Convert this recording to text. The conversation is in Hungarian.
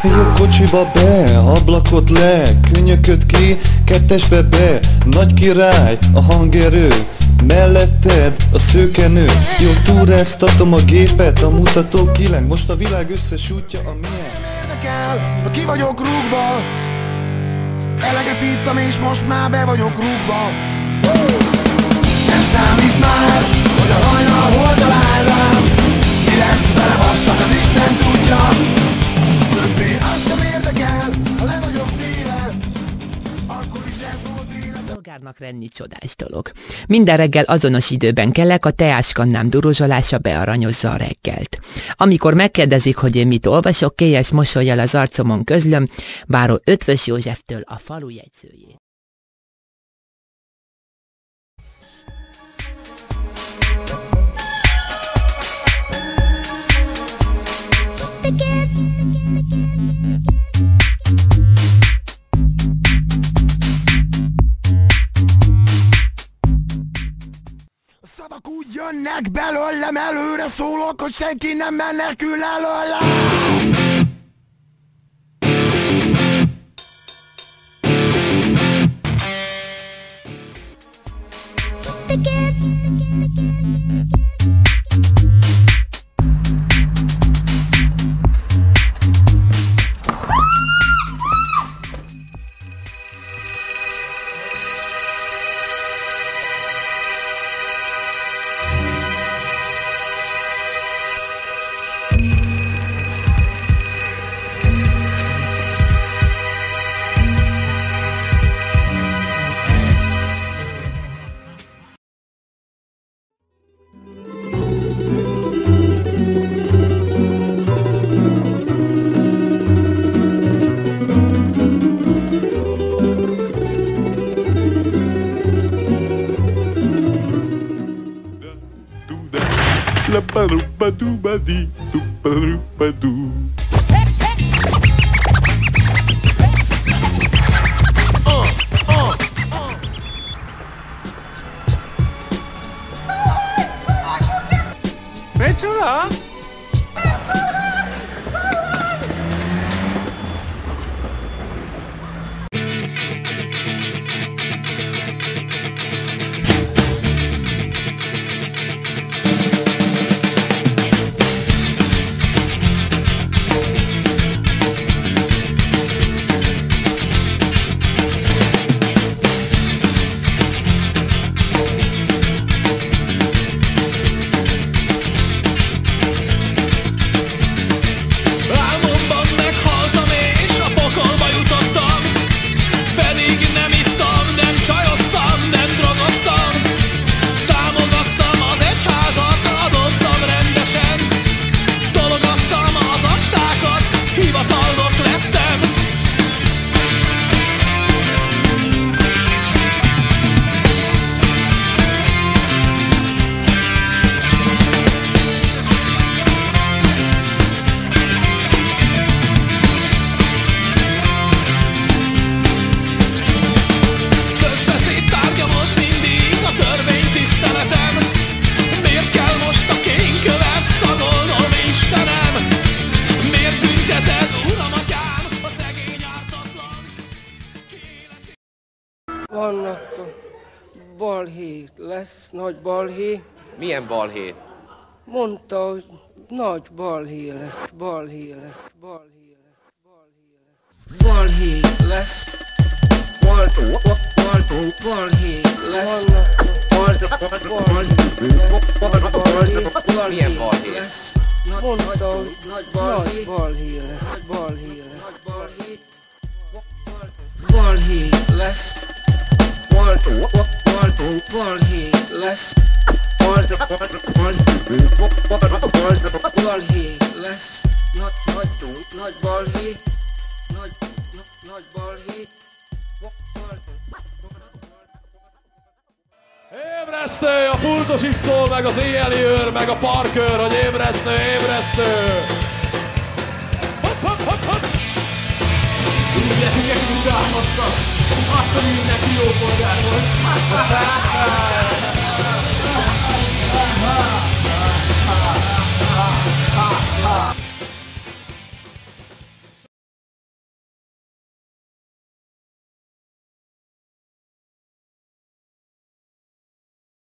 Jobb kocsiba be, ablakot le, könyököt ki, kettesbe be. Nagy király, a hangerő, melletted a szőkenő. Jó, túráztatom a gépet, a mutató kileng. Most a világ összes útja a milyen. Érdekel, ha ki vagyok rúgva. Eleget ittam és most már be vagyok rúgva. Nem számít már, hogy a hajnal hol talál rám. Mi lesz velem, azt csak az Isten tudja. Többé az sem érdekel, ha le vagyok téve. Akkor is ez volt élet. Polgárnak lenni csodás dolog. Minden reggel azonos időben kelek, a teáskannám duruzsolása bearanyozza a reggelt. Amikor megkérdezik, hogy én mit olvasok, kélyes mosollyal az arcomon közlöm, báró Ötvös Józseftől a falu jegyzőjét. Szavak úgy jönnek belőlem, előre szólok, hogy senki nem menekül előlem. Micsoda? Vannak balhé, lesz nagy balhé. Milyen balhé? Mondta, hogy nagy balhé lesz, balhé lesz, balhé lesz, balhé lesz. Balhé lesz, balhé lesz. Milyen balhé? Mondta, hogy nagy balhé lesz, balhé lesz, balhé lesz. Balhé lesz. Balhé lesz. Nagy balhé. Nagy balhé. Ébresztő! A pultos is szól, meg az éjjeli őr, meg a parkőr, hogy ébresztő, ébresztő! Hopp, hopp, hopp, hopp! Mindenkinek utálkoztak, azt a mindenki jó polgár volt.